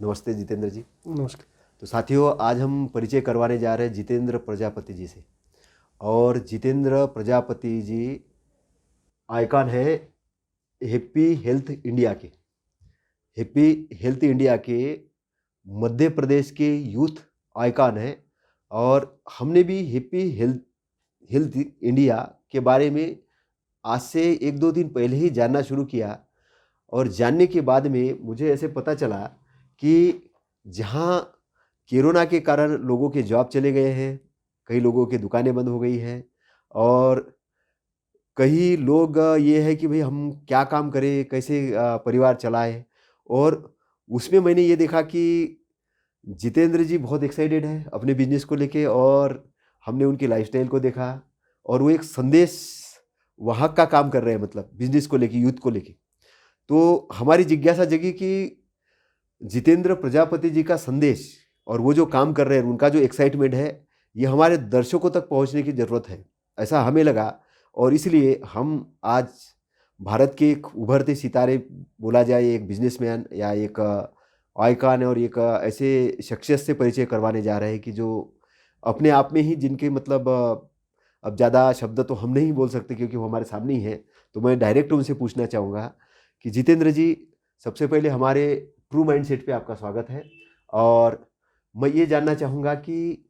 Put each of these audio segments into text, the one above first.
नमस्ते जितेंद्र जी। नमस्कार। तो साथियों, आज हम परिचय करवाने जा रहे हैं जितेंद्र प्रजापति जी से। और जितेंद्र प्रजापति जी आइकॉन है हैप्पी हेल्थ इंडिया के। हैप्पी हेल्थ इंडिया के मध्य प्रदेश के यूथ आइकॉन है। और हमने भी हैप्पी हेल्थ इंडिया के बारे में आज से 1-2 दिन पहले ही जानना शुरू किया। और जानने के बाद में मुझे ऐसे पता चला कि जहाँ कोरोना के कारण लोगों के जॉब चले गए हैं, कई लोगों की दुकानें बंद हो गई हैं, और कई लोग ये है कि भाई हम क्या काम करें, कैसे परिवार चलाएं। और उसमें मैंने ये देखा कि जितेंद्र जी बहुत एक्साइटेड हैं अपने बिजनेस को लेके, और हमने उनकी लाइफस्टाइल को देखा और वो एक संदेश वाहक का काम कर रहे हैं, मतलब बिजनेस को लेके, यूथ को लेके। तो हमारी जिज्ञासा जगी कि जितेंद्र प्रजापति जी का संदेश और वो जो काम कर रहे हैं, उनका जो एक्साइटमेंट है, ये हमारे दर्शकों तक पहुंचने की ज़रूरत है, ऐसा हमें लगा। और इसलिए हम आज भारत के एक उभरते सितारे बोला जाए, एक बिजनेसमैन या एक आइकॉन और एक ऐसे शख्सियत से परिचय करवाने जा रहे हैं कि जो अपने आप में ही, जिनके मतलब अब ज़्यादा शब्द तो हम नहीं बोल सकते क्योंकि वो हमारे सामने ही है। तो मैं डायरेक्ट उनसे पूछना चाहूँगा कि जितेंद्र जी, सबसे पहले हमारे ट्रू माइंडसेट पे आपका स्वागत है। और मैं ये जानना चाहूँगा कि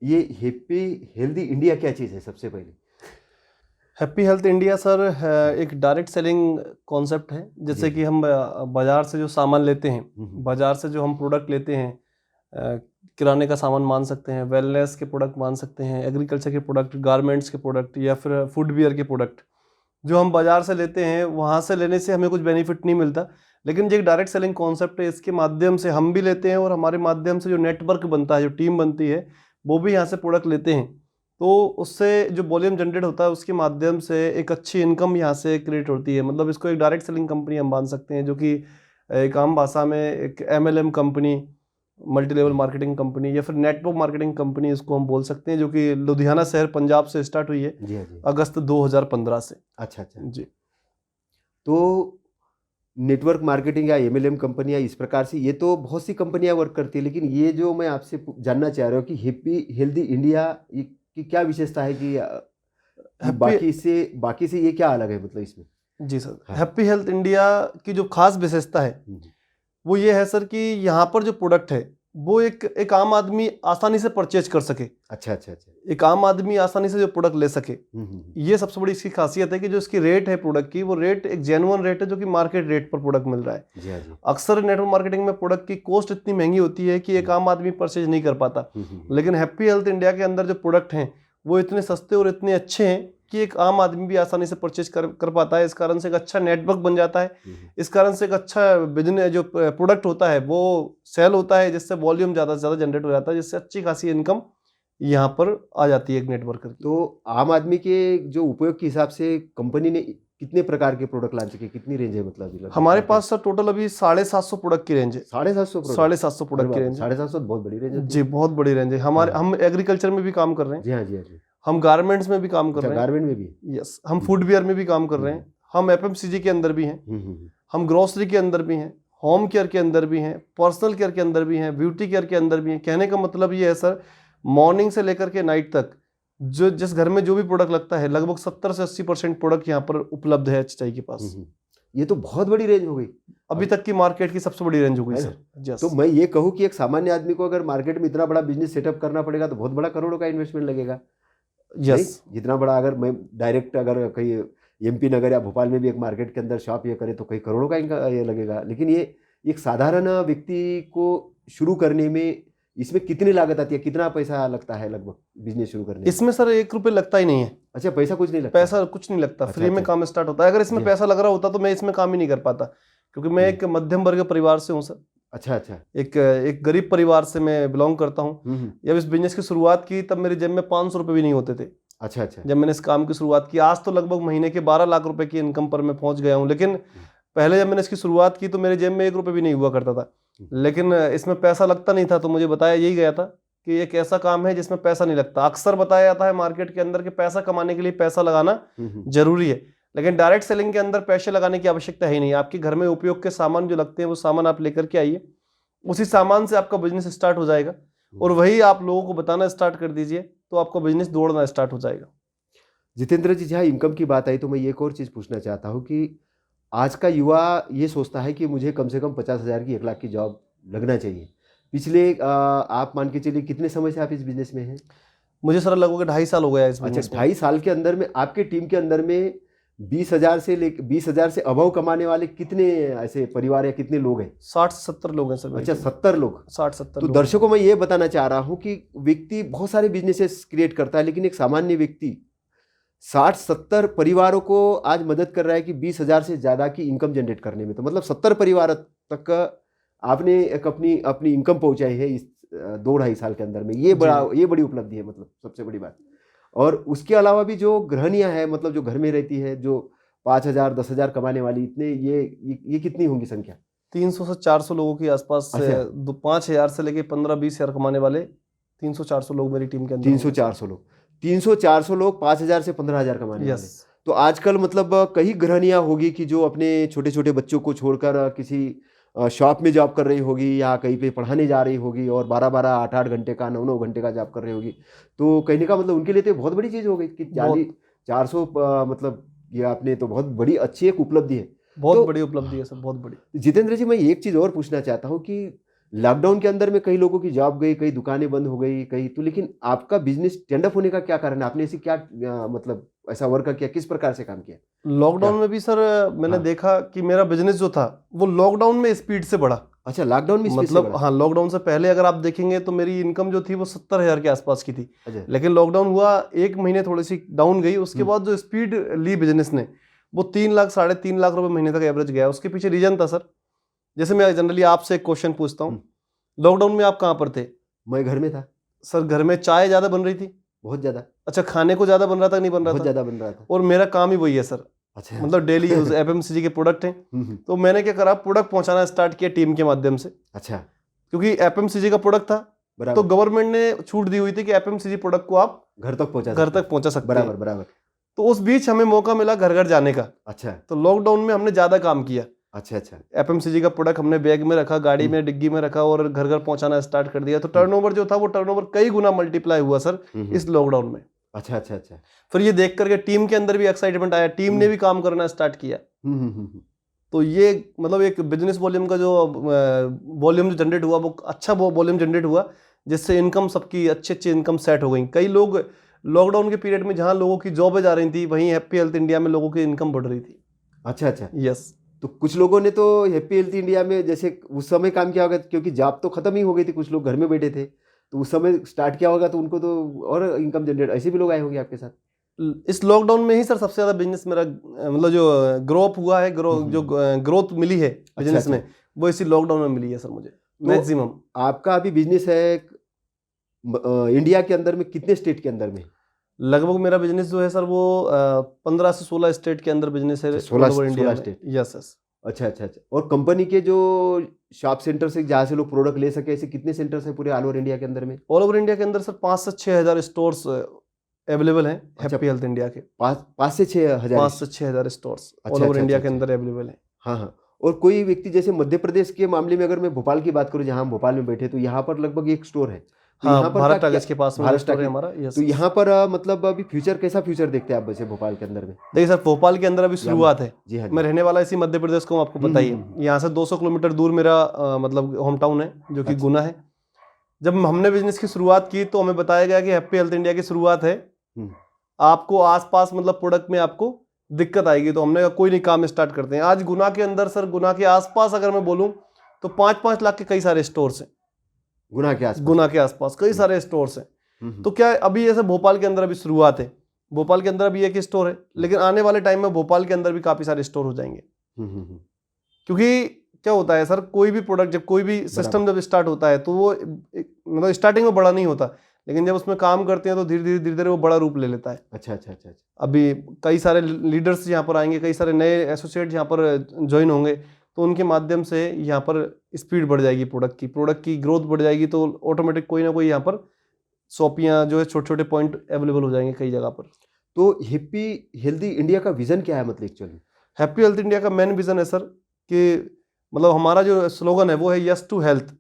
ये हैप्पी हेल्दी इंडिया क्या चीज़ है सबसे पहले? हैप्पी हेल्थ इंडिया सर एक डायरेक्ट सेलिंग कॉन्सेप्ट है। जैसे कि हम बाज़ार से जो सामान लेते हैं, बाज़ार से जो हम प्रोडक्ट लेते हैं, किराने का सामान मान सकते हैं, वेलनेस के प्रोडक्ट मान सकते हैं, एग्रीकल्चर के प्रोडक्ट, गारमेंट्स के प्रोडक्ट, या फिर फुटवियर के प्रोडक्ट जो हम बाज़ार से लेते हैं, वहाँ से लेने से हमें कुछ बेनिफिट नहीं मिलता। लेकिन जो एक डायरेक्ट सेलिंग कॉन्सेप्ट है, इसके माध्यम से हम भी लेते हैं और हमारे माध्यम से जो नेटवर्क बनता है, जो टीम बनती है, वो भी यहाँ से प्रोडक्ट लेते हैं। तो उससे जो वॉल्यूम जनरेट होता है, उसके माध्यम से एक अच्छी इनकम यहाँ से क्रिएट होती है। मतलब इसको एक डायरेक्ट सेलिंग कंपनी हम मान सकते हैं, जो कि एक आम भाषा में एक MLM company, multi level marketing company, या फिर नेटवर्क मार्केटिंग कंपनी इसको हम बोल सकते हैं, जो कि लुधियाना शहर पंजाब से स्टार्ट हुई है जी हाँ जी। अगस्त 2015 से। अच्छा जी। तो नेटवर्क मार्केटिंग या MLM कंपनियां इस प्रकार से, ये तो बहुत सी कंपनियां वर्क करती है, लेकिन ये जो मैं आपसे जानना चाह रहा हूँ कि हैप्पी हेल्दी इंडिया की क्या विशेषता है कि बाकी से ये क्या अलग है, मतलब इसमें? जी सर, हाँ। हैप्पी हेल्थ इंडिया की जो खास विशेषता है वो ये है सर कि यहाँ पर जो प्रोडक्ट है वो एक आम आदमी आसानी से परचेज कर सके। अच्छा अच्छा अच्छा। एक आम आदमी आसानी से जो प्रोडक्ट ले सके, ये सबसे बड़ी इसकी खासियत है कि जो इसकी रेट है प्रोडक्ट की, वो रेट एक जेन्युइन रेट है, जो कि मार्केट रेट पर प्रोडक्ट मिल रहा है। जी हाँ जी। अक्सर नेटवर्क मार्केटिंग में प्रोडक्ट की कॉस्ट इतनी महंगी होती है कि एक आम आदमी परचेज नहीं कर पाता। लेकिन हैप्पी हेल्थ इंडिया के अंदर जो प्रोडक्ट हैं वो इतने सस्ते और इतने अच्छे हैं कि एक आम आदमी भी आसानी से परचेज कर पाता है। इस कारण से एक अच्छा नेटवर्क बन जाता है। इस कारण से एक अच्छा बिजनेस, जो प्रोडक्ट होता है वो सेल होता है, जिससे वॉल्यूम ज़्यादा से ज़्यादा जनरेट हो जाता है, जिससे अच्छी खासी इनकम यहाँ पर आ जाती है एक नेटवर्कर की। तो आम आदमी के जो उपयोग के हिसाब से कंपनी ने कितने प्रकार के प्रोडक्ट लॉन्च किए, कितनी रेंज है, मतलब हमारे पास सर टोटल अभी 750 प्रोडक्ट की रेंज है। 750 750 प्रोडक्ट की रेंज है। 750 बहुत बड़ी रेंज है जी, बहुत बड़ी रेंज है। हम एग्रीकल्चर में भी काम कर रहे हैं। जी हाँ जी हाँ जी। हम गारमेंट्स में भी काम कर रहे हैं। गारमेंट में भी? यस। हम फुटवियर में भी काम कर रहे हैं। हम FMCG के अंदर भी हैं। हम ग्रोसरी के अंदर भी हैं। होम केयर के अंदर भी हैं। पर्सनल केयर के अंदर भी हैं। ब्यूटी केयर के अंदर भी हैं। कहने का मतलब ये है सर, मॉर्निंग से लेकर के नाइट तक जो जिस घर में जो भी प्रोडक्ट लगता है, लगभग 70 से 80% प्रोडक्ट यहाँ पर उपलब्ध है HTI के पास। ये तो बहुत बड़ी रेंज हो गई, अभी तक की मार्केट की सबसे बड़ी रेंज हो गई सर। तो मैं ये कहूँ कि एक सामान्य आदमी को अगर मार्केट में इतना बड़ा बिजनेस सेटअप करना पड़ेगा तो बहुत बड़ा करोड़ों का इन्वेस्टमेंट लगेगा। यस। जितना बड़ा, अगर मैं डायरेक्ट अगर कहीं MP नगर या भोपाल में भी एक मार्केट के अंदर शॉप ये करे तो कई करोड़ों का इनका ये लगेगा। लेकिन ये एक साधारण व्यक्ति को शुरू करने में इसमें कितनी लागत आती है, कितना पैसा लगता है लगभग बिजनेस शुरू करने में? इसमें सर 1 रुपये लगता ही नहीं है। अच्छा, पैसा कुछ नहीं लगता? पैसा कुछ नहीं लगता। फ्री में काम स्टार्ट होता है। अगर इसमें पैसा लग रहा होता तो मैं इसमें काम ही नहीं कर पाता, क्योंकि मैं एक मध्यम वर्ग परिवार से हूँ सर। अच्छा अच्छा। एक गरीब परिवार से मैं बिलोंग करता हूँ। जब इस बिजनेस की शुरुआत की तब मेरी जेब में 500 रुपये भी नहीं होते थे। अच्छा अच्छा। जब मैंने इस काम की शुरुआत की, आज तो लगभग महीने के 12 लाख रुपए की इनकम पर मैं पहुंच गया हूं। लेकिन पहले जब मैंने इसकी शुरुआत की तो मेरे जेब में 1 रुपये भी नहीं हुआ करता था। लेकिन इसमें पैसा लगता नहीं था, तो मुझे बताया यही गया था कि एक ऐसा काम है जिसमें पैसा नहीं लगता। अक्सर बताया जाता है मार्केट के अंदर कि पैसा कमाने के लिए पैसा लगाना जरूरी है, लेकिन डायरेक्ट सेलिंग के अंदर पैसे लगाने की आवश्यकता है ही नहीं। आपके घर में उपयोग के सामान जो लगते हैं वो सामान आप लेकर के आइए, उसी सामान से आपका बिजनेस स्टार्ट हो जाएगा और वही आप लोगों को बताना स्टार्ट कर दीजिए तो आपका बिजनेस दौड़ना स्टार्ट हो जाएगा। जितेंद्र जी, जहाँ इनकम की बात आई तो मैं एक और चीज़ पूछना चाहता हूँ कि आज का युवा ये सोचता है कि मुझे कम से कम 50,000 की 1 लाख की जॉब लगना चाहिए। पिछले आप मान के चलिए कितने समय से आप इस बिजनेस में हैं? मुझे सर लगभग 2.5 साल हो गया है इस अच्छा, बिजनेस में। 2.5 साल के अंदर में आपके टीम के अंदर में 20,000 से अबव कमाने वाले कितने ऐसे परिवार या कितने लोग हैं? 60 से 70 लोग हैं सर मेरी अच्छा, टीम में। 70 लोग। 60-70 तो लोग। दर्शकों को मैं ये बताना चाह रहा हूँ कि व्यक्ति बहुत सारे बिजनेसेस क्रिएट करता है, लेकिन एक सामान्य व्यक्ति 60-70 परिवारों को आज मदद कर रहा है कि 20,000 से ज़्यादा की इनकम जनरेट करने में। तो मतलब 70 परिवार तक का आपने एक अपनी अपनी इनकम पहुंचाई है इस 2-2.5 साल के अंदर में। ये बड़ी उपलब्धि है, मतलब सबसे बड़ी बात। और उसके अलावा भी जो गृहणियां हैं, मतलब जो घर में रहती है, जो 5,000 10,000 कमाने वाली, इतने ये कितनी होंगी संख्या? 300 से 400 लोगों के आसपास। अच्छा। 5,000 से लेके 15-20 हज़ार कमाने वाले 300-400 लोग मेरी टीम के अंदर 300-400 लोग 300-400 लोग 5,000 से 15,000 कमाने वाले। यस। तो आजकल मतलब कई गृहणियां होगी कि जो अपने छोटे छोटे बच्चों को छोड़कर किसी शॉप में जॉब कर रही होगी या कहीं पे पढ़ाने जा रही होगी और 12-12 8-8 घंटे का 9-9 घंटे का जॉब कर रही होगी। तो कहने का मतलब उनके लिए तो बहुत बड़ी चीज़ हो गई कि 400 मतलब ये आपने तो बहुत बड़ी अच्छी एक उपलब्धि है। बहुत तो बड़ी उपलब्धि है सर, बहुत बड़ी। जितेंद्र जी, मैं एक चीज़ और पूछना चाहता हूँ कि लॉकडाउन के अंदर में कई लोगों की जॉब गई, कई दुकानें बंद हो गई, कई तो, लेकिन आपका बिजनेस स्टैंड अप होने का क्या कारण है? आपने ऐसी क्या मतलब ऐसा वर्क किया, किस प्रकार से काम किया? लॉकडाउन में भी सर मैंने हाँ। देखा कि मेरा बिजनेस जो था वो लॉकडाउन में स्पीड से बढ़ा। अच्छा, लॉकडाउन में स्पेस से मतलब बढ़ा। हाँ, लॉकडाउन से पहले अगर आप देखेंगे तो मेरी इनकम जो थी वो 70,000 के आसपास की थी। अच्छा। लेकिन लॉकडाउन हुआ, 1 महीने थोड़ी सी डाउन गई, उसके बाद जो स्पीड ली बिजनेस ने वो 3 लाख 3.5 लाख रुपए महीने तक एवरेज गया। उसके पीछे रीजन था सर, जैसे मैं जनरली आपसे एक क्वेश्चन पूछता हूँ, लॉकडाउन में आप कहाँ पर थे? मैं घर में था। सर घर में चाय ज्यादा बन रही थी? बहुत ज्यादा। अच्छा, खाने को ज्यादा बन रहा था, नहीं बन रहा बहुत था? ज्यादा बन रहा था। और मेरा काम ही वही है सर। अच्छा। मतलब डेली यूज एफएमसीजी के प्रोडक्ट हैं। तो मैंने क्या करा, प्रोडक्ट पहुंचाना स्टार्ट किया टीम के माध्यम से। अच्छा। क्योंकि एफएमसीजी का प्रोडक्ट था तो बराबर। गवर्नमेंट ने छूट दी हुई थी कि एफएमसीजी प्रोडक्ट को आप घर तक पहुंचा सकते बराबर हैं। बराबर। तो उस बीच हमें मौका मिला घर घर जाने का। अच्छा तो लॉकडाउन में हमने ज्यादा काम किया। अच्छा। अच्छा। एफएमसीजी का प्रोडक्ट हमने बैग में रखा, गाड़ी में डिग्गी में रखा और घर घर पहुंचाना स्टार्ट कर दिया। तो टर्नओवर जो था वो टर्नओवर कई गुना मल्टीप्लाई हुआ सर इस लॉकडाउन में। अच्छा अच्छा अच्छा। फिर ये देख करके टीम के अंदर भी एक्साइटमेंट आया, टीम ने भी काम करना स्टार्ट किया। तो ये मतलब एक बिजनेस वॉल्यूम का जो वॉल्यूम जो जनरेट हुआ वो अच्छा वॉल्यूम जनरेट हुआ, जिससे इनकम सबकी अच्छी इनकम सेट हो गई। कई लोग लॉकडाउन के पीरियड में जहां लोगों की जॉबें जा रही थी, वहीं हैप्पी हेल्थ इंडिया में लोगों की इनकम बढ़ रही थी। अच्छा अच्छा। यस। तो कुछ लोगों ने तो हैप्पी हेल्थ इंडिया में जैसे उस समय काम किया होगा, क्योंकि जॉब तो खत्म ही हो गई थी, कुछ लोग घर में बैठे थे, तो उस समय स्टार्ट किया होगा, तो उनको तो और इनकम जनरेट, ऐसे भी लोग आए होंगे आपके साथ? इस लॉकडाउन में ही सर सबसे ज्यादा बिजनेस मेरा मतलब जो ग्रो अप हुआ है, जो ग्रोथ मिली है बिजनेस में, वो इसी लॉकडाउन में मिली है सर मुझे मैक्सिमम। आपका अभी बिजनेस है इंडिया के अंदर में कितने स्टेट के अंदर में? लगभग मेरा बिजनेस जो है सर वो 15 से 16 स्टेट के अंदर बिजनेस है। 16 स्टेट। Yes yes. अच्छा अच्छा अच्छा। और कंपनी के जो शॉप सेंटर से जहाँ से लोग प्रोडक्ट ले सके, ऐसे कितने सेंटर्स हैं पूरे ऑल ओवर इंडिया के अंदर में? ऑल ओवर इंडिया के अंदर सर 5 से 6 हज़ार स्टोर्स अवेलेबल हैं हैप्पी हेल्थ इंडिया के। 5 से 6 हज़ार? 5 से 6 हज़ार स्टोर्स ऑल ओवर इंडिया के अंदर अवेलेबल हैं। हाँ हाँ। और कोई व्यक्ति जैसे मध्य प्रदेश के मामले में, अगर मैं भोपाल की बात करूँ, जहाँ हम भोपाल में बैठे, तो यहाँ पर लगभग एक स्टोर है। तो हाँ, यहाँ पर भारत टाइगर्स के पास में स्टोर है हमारा। तो यहाँ पर मतलब अभी फ्यूचर, कैसा फ्यूचर देखते हैं आप वैसे भोपाल के अंदर में? देखिए सर, भोपाल के अंदर अभी शुरुआत है। जी हाँ। मैं रहने वाला इसी मध्य प्रदेश को, आपको बताइए, यहाँ से 200 किलोमीटर दूर मेरा मतलब होम टाउन है, जो कि गुना है। जब हमने बिजनेस की शुरुआत की तो हमें बताया गया कि हैप्पी हेल्थ इंडिया की शुरुआत है, आपको आसपास मतलब प्रोडक्ट में आपको दिक्कत आएगी। तो हमने कहा कोई नहीं, काम स्टार्ट करते हैं। आज गुना के अंदर सर, गुना के आसपास अगर मैं बोलूं तो 5-5 लाख के कई सारे स्टोर्स हैं। गुना के आसपास कई सारे स्टोर्स हैं। तो क्या अभी जैसे भोपाल के अंदर अभी शुरुआत है, भोपाल के अंदर अभी एक स्टोर है, लेकिन आने वाले टाइम में भोपाल के अंदर भी काफी सारे स्टोर हो जाएंगे। क्योंकि क्या होता है सर, कोई भी प्रोडक्ट, जब कोई भी सिस्टम जब स्टार्ट होता है तो वो मतलब स्टार्टिंग में बड़ा नहीं होता, लेकिन जब उसमें काम करते हैं तो धीरे धीरे वो बड़ा रूप ले लेता है। अच्छा अच्छा अच्छा। अभी कई सारे लीडर्स यहाँ पर आएंगे, कई सारे नए एसोसिएट यहाँ पर ज्वाइन होंगे, तो उनके माध्यम से यहाँ पर स्पीड बढ़ जाएगी, प्रोडक्ट की ग्रोथ बढ़ जाएगी। तो ऑटोमेटिक कोई ना कोई यहाँ पर शॉपियाँ जो है, छोटे छोटे पॉइंट अवेलेबल हो जाएंगे कई जगह पर। तो हैप्पी हेल्थी इंडिया का विजन क्या है, मतलब एक्चुअली? हैप्पी हेल्थ इंडिया का मेन विजन है सर कि मतलब हमारा जो स्लोगन है वो है यस टू हेल्थ,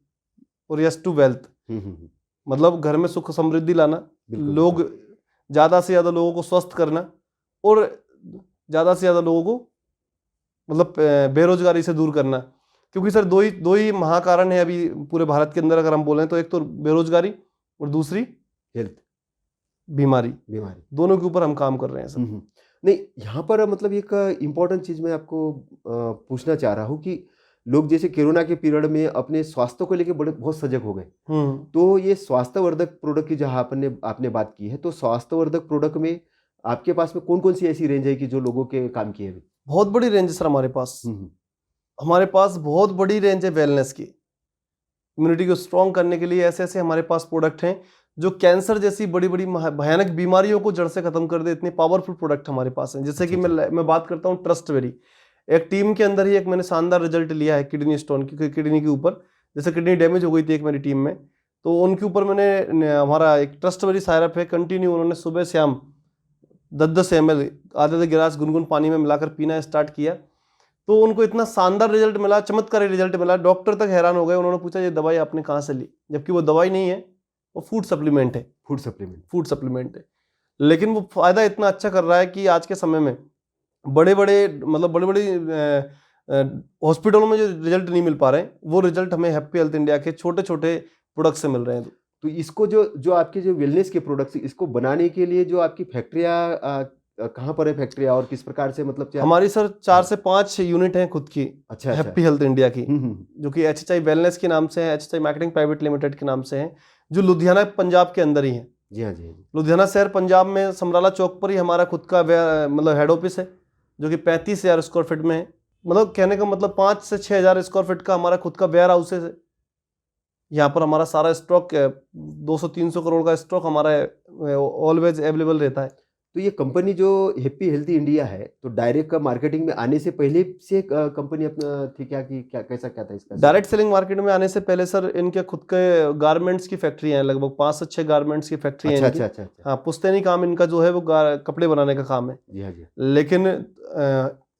और यस टू वेल्थ, मतलब घर में सुख समृद्धि लाना, बिल्कुल, लोग ज्यादा से ज्यादा लोगों को स्वस्थ करना और ज्यादा से ज्यादा लोगों को मतलब बेरोजगारी से दूर करना। क्योंकि सर दो ही महाकारण है अभी पूरे भारत के अंदर, अगर हम बोलें तो एक तो बेरोजगारी और दूसरी हेल्थ, बीमारी, दोनों के ऊपर हम काम कर रहे हैं सर। नहीं, यहाँ पर मतलब एक इम्पोर्टेंट चीज़ मैं आपको पूछना चाह रहा हूँ कि लोग जैसे कोरोना के पीरियड में अपने स्वास्थ्य को लेके बहुत सजग हो गए। तो ये स्वास्थ्यवर्धक प्रोडक्ट की जहाँ आपने बात की है, तो स्वास्थ्यवर्धक प्रोडक्ट में आपके पास में कौन कौन सी ऐसी रेंज है कि जो लोगों के काम की है अभी? बहुत बड़ी रेंज है सर हमारे पास। हमारे पास बहुत बड़ी रेंज है वेलनेस की, इम्यूनिटी को स्ट्रॉन्ग करने के लिए ऐसे ऐसे हमारे पास प्रोडक्ट हैं जो कैंसर जैसी बड़ी बड़ी भयानक बीमारियों को जड़ से खत्म कर दे, इतने पावरफुल प्रोडक्ट हमारे पास हैं। जैसे कि मैं बात करता हूँ ट्रस्टबेरी, एक टीम के अंदर ही एक मैंने शानदार रिजल्ट लिया है किडनी स्टोन की, किडनी के ऊपर जैसे किडनी डैमेज हो गई थी एक मेरी टीम में, तो उनके ऊपर मैंने हमारा एक ट्रस्टबेरी सायरप है, कंटिन्यू उन्होंने सुबह शाम 10-10 ml आधे गिलास गुनगुन पानी में मिलाकर पीना स्टार्ट किया, तो उनको इतना शानदार रिजल्ट मिला, चमत्कारी रिजल्ट मिला, डॉक्टर तक हैरान हो गए। उन्होंने पूछा ये दवाई आपने कहाँ से ली, जबकि वो दवाई नहीं है, वो फूड सप्लीमेंट है। फूड सप्लीमेंट है, लेकिन वो फायदा इतना अच्छा कर रहा है कि आज के समय में बड़े बड़े हॉस्पिटलों में जो रिजल्ट नहीं मिल पा रहे हैं, वो रिजल्ट हमें हैप्पी हेल्थ इंडिया के छोटे छोटे प्रोडक्ट से मिल रहे हैं। तो इसको जो आपके जो वेलनेस के प्रोडक्ट्स, इसको बनाने के लिए जो आपकी फैक्ट्रियाँ कहाँ पर है फैक्ट्रियाँ, और किस प्रकार से मतलब क्या? हमारी सर 4 से 5 यूनिट हैं खुद की। अच्छा, हैप्पी हेल्थ इंडिया की, जो कि HHI वेलनेस के नाम से है, HHI मार्केटिंग प्राइवेट लिमिटेड के नाम से है, जो लुधियाना पंजाब के अंदर ही है। जी हाँ, लुधियाना शहर पंजाब में समराला चौक पर ही हमारा खुद का मतलब हेड ऑफिस है, जो कि 35,000 स्क्वायर फीट में है। मतलब कहने का मतलब 5 से 6,000 स्क्वायर फीट का हमारा खुद का वेयर हाउस है। यहाँ पर हमारा सारा स्टॉक 200-300 करोड़ का स्टॉक हमारा ऑलवेज अवेलेबल रहता है। तो ये कंपनी जो हैप्पी हेल्थ इंडिया है, तो डायरेक्ट मार्केटिंग में आने से पहले से कंपनी अपना थी क्या, कि कैसा क्या था इसका? डायरेक्ट सेलिंग मार्केट में आने से पहले सर इनके खुद के गारमेंट्स की फैक्ट्री है, लगभग 5 से 6 गारमेंट्स की फैक्ट्री है। अच्छा। हाँ, पुश्तैनी काम इनका जो है वो कपड़े बनाने का काम है। जी हाँ। लेकिन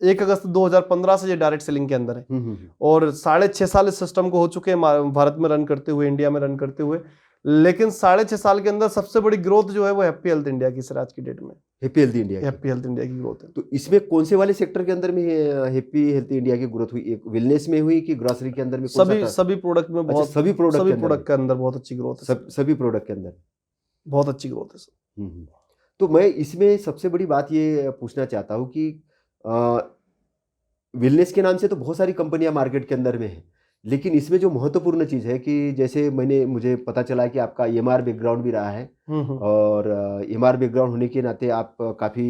1 अगस्त 2015 से ये डायरेक्ट सेलिंग के अंदर है, और 6.5 साल इस सिस्टम को हो चुके हैं भारत में रन करते हुए, इंडिया में रन करते हुए। लेकिन 6.5 साल के अंदर सबसे बड़ी ग्रोथ जो है वो हैप्पी हेल्थ इंडिया की सर आज की डेट में। हैप्पी हेल्थ इंडिया की ग्रोथ है। तो इसमें कौन से वाले सेक्टर के अंदर में हैप्पी हेल्थ इंडिया की ग्रोथ हुई? एक वेलनेस में हुई कि ग्रोसरी के अंदर में? सभी प्रोडक्ट में बहुत, सभी प्रोडक्ट के अंदर बहुत अच्छी ग्रोथ है। सभी प्रोडक्ट के अंदर बहुत अच्छी ग्रोथ है सर। तो मैं इसमें सबसे बड़ी बात ये पूछना चाहता हूँ कि वेलनेस के नाम से तो बहुत सारी कंपनियां मार्केट के अंदर में है, लेकिन इसमें जो महत्वपूर्ण चीज़ है कि जैसे मुझे पता चला कि आपका EMR बैकग्राउंड भी रहा है, और EMR बैकग्राउंड होने के नाते आप काफ़ी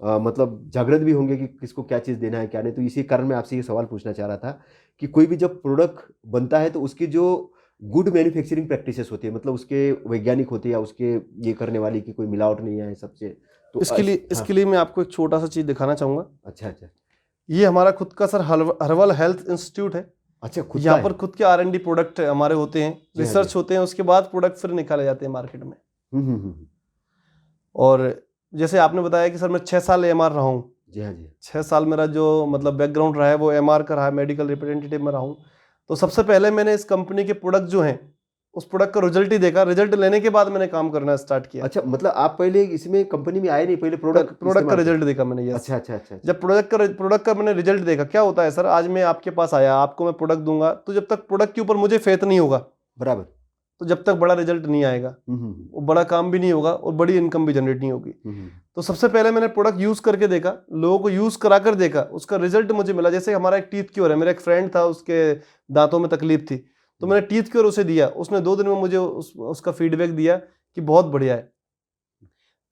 मतलब जागृत भी होंगे कि किसको क्या चीज़ देना है क्या नहीं। तो इसी कारण मैं आपसे ये सवाल पूछना चाह रहा था कि कोई भी जब प्रोडक्ट बनता है तो उसकी जो गुड मैन्युफैक्चरिंग प्रैक्टिसेस होती है, मतलब उसके वैज्ञानिक होते हैं या उसके ये करने वाली की कोई मिलावट नहीं है सबसे, तो इसके लिए मैं आपको एक छोटा सा चीज़ दिखाना चाहूँगा। अच्छा। ये हमारा खुद का सर हर्बल हेल्थ इंस्टीट्यूट है। अच्छा, खुद यहाँ पर खुद के R&D प्रोडक्ट हमारे होते हैं, रिसर्च होते हैं, उसके बाद प्रोडक्ट फिर निकाले जाते हैं मार्केट में। और जैसे आपने बताया कि सर मैं 6 साल MR रहा हूँ। जी हाँ। 6 साल मेरा जो मतलब बैकग्राउंड रहा है वो MR का रहा है, मेडिकल रिप्रेजेंटेटिव में रहा हूँ। तो सबसे पहले मैंने इस कंपनी के प्रोडक्ट जो हैं उस प्रोडक्ट का रिजल्ट ही देखा, रिजल्ट लेने के बाद मैंने काम करना स्टार्ट किया। अच्छा, मतलब आप पहले इसमें कंपनी में आए नहीं, पहले प्रोडक्ट का रिजल्ट देखा मैंने। ये अच्छा। जब प्रोडक्ट का मैंने रिजल्ट देखा, क्या होता है सर, आज मैं आपके पास आया, आपको मैं प्रोडक्ट दूंगा, तो जब तक प्रोडक्ट के ऊपर मुझे फेथ नहीं होगा, बराबर, तो जब तक बड़ा रिजल्ट नहीं आएगा, वो बड़ा काम भी नहीं होगा और बड़ी इनकम भी जनरेट नहीं होगी। तो सबसे पहले मैंने प्रोडक्ट यूज करके देखा, लोगों को यूज करा कर देखा, उसका रिजल्ट मुझे मिला। जैसे हमारा एक टीथ क्योर है, मेरा एक फ्रेंड था, उसके दांतों में तकलीफ थी, तो मैंने टीथ क्योर उसे दिया, उसने 2 दिन में मुझे उसका फीडबैक दिया कि बहुत बढ़िया है।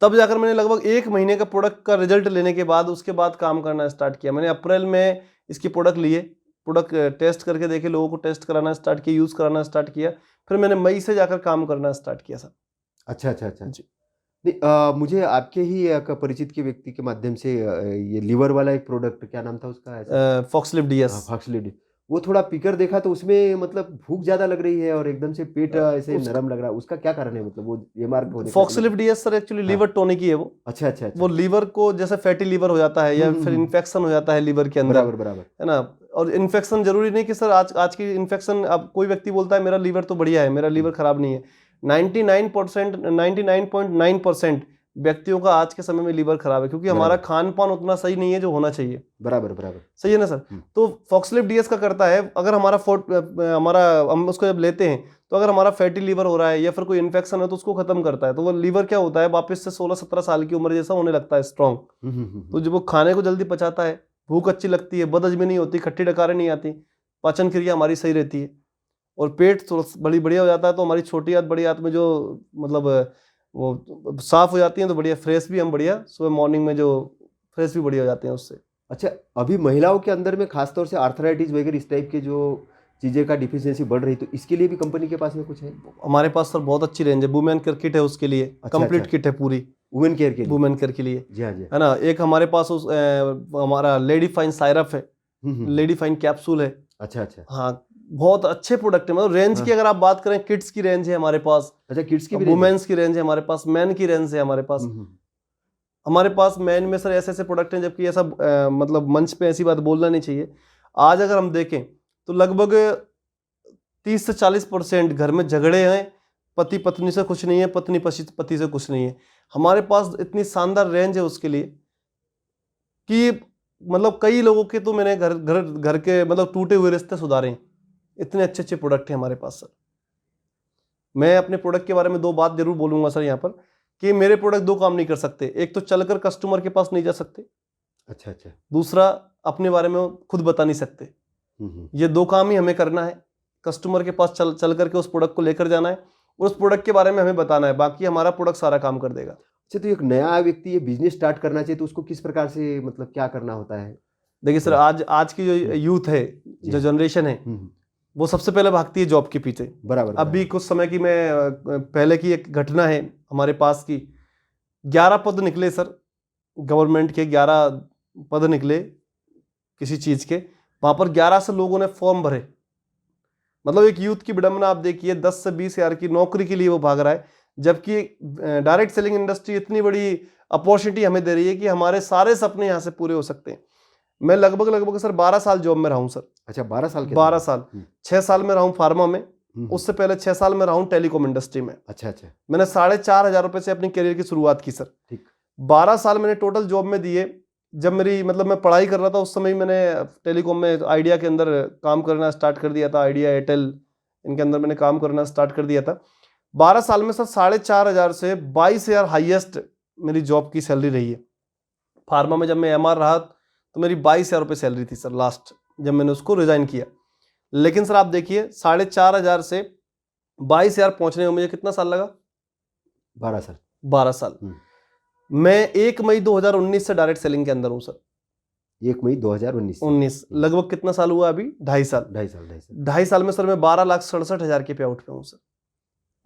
तब जाकर मैंने लगभग 1 महीने का प्रोडक्ट का रिजल्ट लेने के बाद उसके बाद काम करना स्टार्ट किया। मैंने अप्रैल में इसकी प्रोडक्ट लिए, प्रोडक्ट टेस्ट करके देखे, लोगों को टेस्ट कराना स्टार्ट किया, यूज़ कराना स्टार्ट किया, फिर मैंने मई से जाकर काम करना स्टार्ट किया सर। अच्छा जी। नहीं, मुझे आपके ही परिचित के व्यक्ति के माध्यम से ये लीवर वाला एक प्रोडक्ट, क्या नाम था उसका? फॉक्सलिफ्ट DS। फॉक्सलिफ्ट, वो थोड़ा पीकर देखा तो उसमें मतलब भूख ज्यादा लग रही है और एकदम से पेट ऐसे नरम लग रहा है, उसका क्या कारण है? मतलब वो MR होने फॉक्सलिफ्ट DS sir actually liver tonic ही है वो। अच्छा। वो लीवर को, जैसे फैटी लीवर हो जाता है या फिर इन्फेक्शन हो जाता है लीवर के अंदर, बराबर है ना, और इन्फेक्शन जरूरी नहीं कि सर आज की इन्फेक्शन, अब कोई व्यक्ति बोलता है मेरा लीवर तो बढ़िया है, मेरा लीवर खराब नहीं है। 99.9% व्यक्तियों का आज के समय में लीवर खराब है, क्योंकि हमारा खान पान उतना सही नहीं है जो होना चाहिए। बराबर। सही है ना सर। तो फॉक्सलिफ्ट डीएस का करता है, अगर हमारा हम उसको जब लेते हैं तो अगर हमारा फैटी लीवर हो रहा है या फिर कोई इन्फेक्शन है तो उसको खत्म करता है। तो वो लीवर क्या होता है, वापस से 16-17 साल की उम्र जैसा होने लगता है, स्ट्रॉन्ग। तो जब वो खाने को जल्दी पचाता है, भूख अच्छी लगती है, बदहजमी नहीं होती, खट्टी डकारें नहीं आती, पाचन क्रिया हमारी सही रहती है और पेट थोड़ा बढ़िया हो जाता है। तो हमारी छोटी आंत बड़ी आंत में जो मतलब वो साफ हो जाती है, तो बढ़िया फ्रेश भी हम बढ़िया सुबह मॉर्निंग में जो फ्रेश भी बढ़िया हो जाते हैं उससे। अच्छा, अभी महिलाओं के अंदर में खासतौर से आर्थराइटिस वगैरह इस टाइप के जो चीज़ें का डिफिशियंसी बढ़ रही, तो इसके लिए भी कंपनी के पास में कुछ है? हमारे पास सर बहुत अच्छी रेंज है। वुमेन केयर किट है उसके लिए, कंप्लीट किट है पूरी वुमेन केयर के लिए। वुमेन केयर के लिए, जी हाँ जी है ना। एक हमारे पास हमारा लेडी फाइन साइरप है, लेडी फाइन कैप्सूल है। अच्छा। हाँ, बहुत अच्छे प्रोडक्ट है। मतलब रेंज की अगर आप बात करें, किड्स की रेंज है हमारे पास। अच्छा, किड्स की भी वुमेन्स की रेंज है हमारे पास, मैन की रेंज है हमारे पास। हमारे पास मैन में सर ऐसे ऐसे प्रोडक्ट हैं, जबकि ऐसा मतलब मंच पे ऐसी बात बोलना नहीं चाहिए। आज अगर हम देखें तो लगभग 30 से 40% घर में झगड़े हैं, पति पत्नी से कुछ नहीं है, पत्नी पति से कुछ नहीं है। हमारे पास इतनी शानदार रेंज है उसके लिए कि मतलब कई लोगों के तो मैंने घर के मतलब टूटे हुए रिश्ते सुधारे हैं। इतने अच्छे अच्छे प्रोडक्ट हैं हमारे पास सर। मैं अपने प्रोडक्ट के बारे में 2 बात जरूर बोलूंगा सर यहाँ पर, कि मेरे प्रोडक्ट 2 काम नहीं कर सकते। एक तो चलकर कस्टमर के पास नहीं जा सकते, अच्छा। दूसरा अपने बारे में खुद बता नहीं सकते। ये 2 काम ही हमें करना है। कस्टमर के पास चल करके उस प्रोडक्ट को लेकर जाना है और उस प्रोडक्ट के बारे में हमें बताना है, बाकी हमारा प्रोडक्ट सारा काम कर देगा। अच्छा, तो एक नया व्यक्ति ये बिजनेस स्टार्ट करना चाहिए तो उसको किस प्रकार से मतलब क्या करना होता है? देखिए सर, आज की जो यूथ है, जो जनरेशन है, वो सबसे पहले भागती है जॉब के पीछे। बराबर। अभी कुछ समय की मैं पहले की एक घटना है हमारे पास की, 11 पद निकले सर, गवर्नमेंट के 11 पद निकले किसी चीज के। वहां पर 11 से लोगों ने फॉर्म भरे। मतलब एक यूथ की विडंबना आप देखिए, 10 से 20 हजार की नौकरी के लिए वो भाग रहा है, जबकि डायरेक्ट सेलिंग इंडस्ट्री इतनी बड़ी अपॉर्चुनिटी हमें दे रही है कि हमारे सारे सपने यहाँ से पूरे हो सकते हैं। मैं लगभग सर 12 साल जॉब में रहा हूँ सर। अच्छा, 12 साल के? 12 साल। 6 साल में रहा हूँ फार्मा में, उससे पहले 6 साल में रहा हूँ टेलीकॉम इंडस्ट्री में। अच्छा। मैंने 4,500 रुपए से अपनी करियर की शुरुआत की सर। ठीक। 12 साल मैंने टोटल जॉब में दिए। जब मेरी मतलब मैं पढ़ाई कर रहा था उस समय मैंने टेलीकॉम में आइडिया के अंदर काम करना स्टार्ट कर दिया था। आइडिया, एयरटेल, इनके अंदर मैंने काम करना स्टार्ट कर दिया था। 12 साल में सर 4,500 से 22,000 हाईएस्ट मेरी जॉब की सैलरी रही है। फार्मा में जब मैं एमआर रहा तो मेरी 22,000 रुपये सैलरी थी सर लास्ट, जब मैंने उसको रिजाइन किया। लेकिन सर आप देखिए, 4,500 से 22,000 पहुंचने में मुझे कितना साल लगा? 12 साल। 12 साल। मैं 1 मई 2019 से डायरेक्ट सेलिंग के अंदर हूं सर। 1 मई 2019। लगभग कितना साल हुआ अभी? 2.5 साल। 2.5 साल में सर मैं 12,67,000 के पे आउट पे हूँ सर।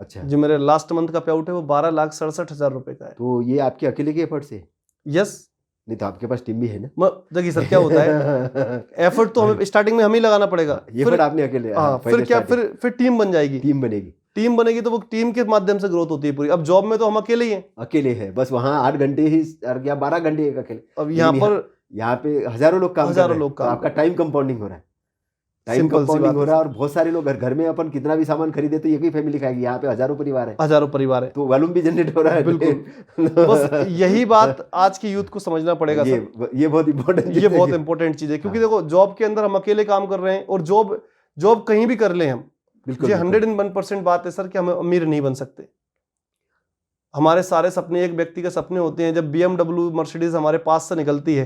अच्छा। जो मेरे लास्ट मंथ का पे आउट है वो 12,67,000 रुपए का है। तो ये आपके अकेले के एफर्ट से? यस। नहीं तो आपके पास टीम भी है ना? देखिए सर क्या होता है, एफर्ट तो हमें स्टार्टिंग में हम ही लगाना पड़ेगा। ये फिर आपने अकेले? हाँ, फिर क्या, फिर टीम बन जाएगी। टीम बनेगी तो वो टीम के माध्यम से ग्रोथ होती है पूरी। अब जॉब में तो हम अकेले ही हैं। अकेले है बस, वहाँ 8 घंटे ही या 12 घंटे एक अकेले। अब यहाँ पे हजारों लोग काम कर रहे हैं, तो आपका टाइम कंपाउंडिंग हो रहा है। टाइम कंपाउंडिंग हो रहा है और बहुत सारे लोग घर में अपन कितना भी सामान खरीदे तो एक ही फैमिली खाएगी। यहाँ पे हजारों परिवार है, तो वॉल्यूम भी जनरेट हो रहा है। बिल्कुल। बस यही बात आज की यूथ को समझना पड़ेगा सर। ये बहुत इंपॉर्टेंट चीज है, क्योंकि देखो जॉब के अंदर हम अकेले काम कर रहे हैं और जॉब कहीं भी कर ले हम, बिल्कुल 101% बात है सर कि हम अमीर नहीं बन सकते। हमारे सारे सपने एक व्यक्ति के सपने होते हैं। जब BMW मर्सिडीज हमारे पास से निकलती है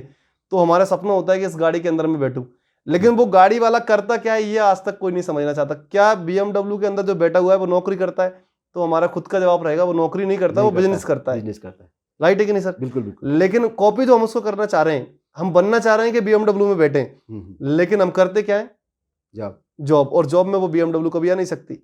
तो हमारा सपना होता है कि इस गाड़ी के अंदर में बैठूं, लेकिन वो गाड़ी वाला करता क्या है ये आज तक कोई नहीं समझना चाहता। क्या BMW के अंदर जो बैठा हुआ है वो नौकरी करता है? तो हमारा खुद का जवाब रहेगा वो नौकरी नहीं करता, वो बिजनेस करता है। राइट है कि नहीं सर? बिल्कुल। लेकिन कॉपी तो हम उसको करना चाह रहे हैं, हम बनना चाह रहे हैं कि BMW में बैठे, लेकिन हम करते क्या है? जॉब। और जॉब में वो BMW कभी आ नहीं सकती।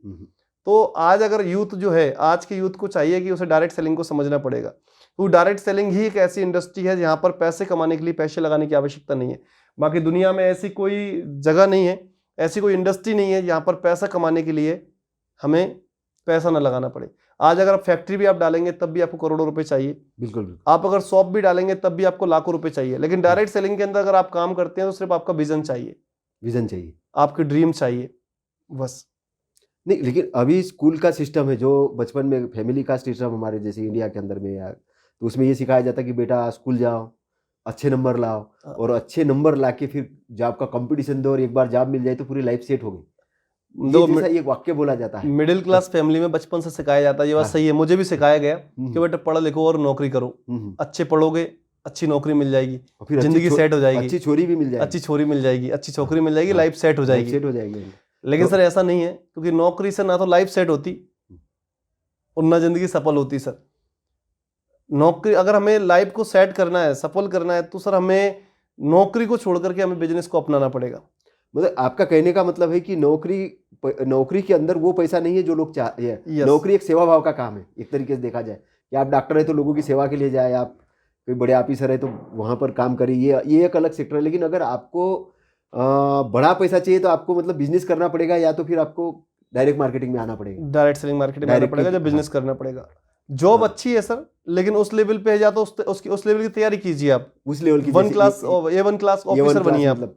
तो आज अगर यूथ जो है, आज के यूथ को चाहिए कि उसे डायरेक्ट सेलिंग को समझना पड़ेगा। तो डायरेक्ट सेलिंग ही एक ऐसी इंडस्ट्री है जहां पर पैसे कमाने के लिए पैसे लगाने की आवश्यकता नहीं है। बाकी दुनिया में ऐसी कोई जगह नहीं है, ऐसी कोई इंडस्ट्री नहीं है जहां पर पैसा कमाने के लिए हमें पैसा ना लगाना पड़े। आज अगर आप फैक्ट्री भी आप डालेंगे तब भी आपको करोड़ों रुपए चाहिए। बिल्कुल। आप अगर शॉप भी डालेंगे तब भी आपको लाखों रुपए चाहिए। लेकिन डायरेक्ट सेलिंग के अंदर अगर आप काम करते हैं तो सिर्फ आपका विजन चाहिए। विजन चाहिए। आपके ड्रीम चाहिए बस। नहीं, लेकिन अभी स्कूल का सिस्टम है जो बचपन में फैमिली का सिस्टम हमारे जैसे इंडिया के अंदर में या तो उसमें ये सिखाया जाता है कि बेटा स्कूल जाओ, अच्छे नंबर लाओ, और अच्छे नंबर लाके फिर जॉब का कंपटीशन दो, और एक बार जॉब मिल जाए तो पूरी लाइफ सेट हो गई। दो ये जैसा एक वाक्य बोला जाता है। मिडिल क्लास फैमिली में बचपन से सिखाया जाता है, ये बात हाँ। सही है, मुझे भी सिखाया गया कि बेटा पढ़ो लिखो और नौकरी करो, अच्छे पढ़ोगे अच्छी नौकरी मिल जाएगी, और फिर जिंदगी सेट हो जाएगी, अच्छी छोरी भी मिल जाएगी, अच्छी छोरी मिल जाएगी, अच्छी छोकरी मिल जाएगी, हाँ, लाइफ सेट हो जाएगी। सेट हो जाएगी। लेकिन तो- सर ऐसा नहीं है, क्योंकि नौकरी से ना तो लाइफ सेट होती और ना जिंदगी सफल होती सर। नौकरी अगर हमें लाइफ को सेट करना है, सफल करना है, तो सर हमें नौकरी को छोड़ करके हमें बिजनेस को अपनाना पड़ेगा। मतलब आपका कहने का मतलब है कि नौकरी के अंदर वो पैसा नहीं है जो लोग चाहते हैं। Yes. नौकरी एक सेवा भाव का काम है, एक तरीके से देखा जाए कि आप डॉक्टर है तो लोगों की सेवा के लिए जाए, आप कोई बड़े ऑफिसर है तो वहाँ पर काम करिए, ये एक अलग सेक्टर है। लेकिन अगर आपको बड़ा पैसा चाहिए तो आपको मतलब बिजनेस करना पड़ेगा, या तो फिर आपको डायरेक्ट मार्केटिंग में आना पड़ेगा, डायरेक्ट सेलिंग मार्केटिंग में आना पड़ेगा, जब बिजनेस करना पड़ेगा। जॉब अच्छी है सर, लेकिन उस लेवल पे है, या तो उस लेवल की तैयारी कीजिए आप, उस लेवल की वन क्लास ऑफिसर बनिए आप, मतलब